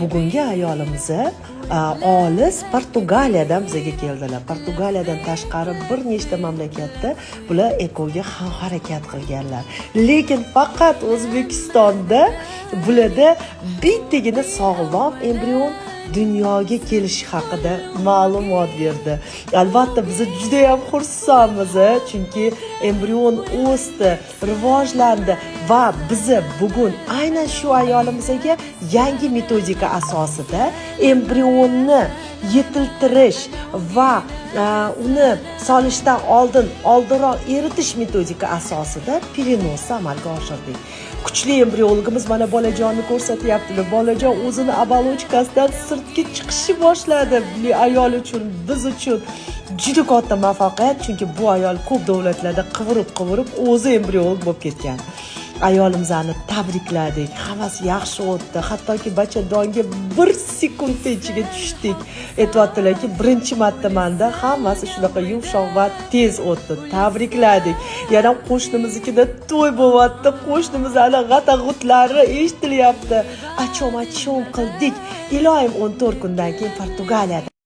bugungi ayolimizni olis Portugaliyadan bizga keldilar. Portugaliyadan tashqari bir nechta mamlakatda bular ekoga harakat qilganlar. Lekin faqat O'zbekistonda bularda bittagina sog'lom embrion dunyoga kelishi haqida ma'lumot berdi. Albatta biz juda ham xursandmiz, chunki embrion o'sdi, rivojlandi va biz bugun aynan shu ayolimizga yangi metodika asosida embrionni yetiltirish va uni solishdan oldinroq eritish metodika asosida perenozni amalga oshirdik. Kuchli embrionligimiz mana bolajonni ko'rsatyaptilar. Bolajon o'zini obalochkasidan sirtga chiqishni boshladi. Bu ayol uchun, biz uchun juda katta muvaffaqiyat, chunki bu ayol ko'p davlatlarda qivirib o'zi embrionlik bo'lib ketgan. Ayolimizni tabrikladik. Hammasi yaxshi o'tdi. Hattoki bachadonga 1 sekund ichiga tushdik. Aytibdilarki, birinchi marta menda hammasi shunaqa yumshoq va tez o'tdi. Tabrikladik. Yana qo'shnimiznikida to'y bo'lyapti. Qo'shnimizning g'ata-g'utlari eshitilyapti. Achom qildik. Iloyim 14 kundan keyin Portugaliyada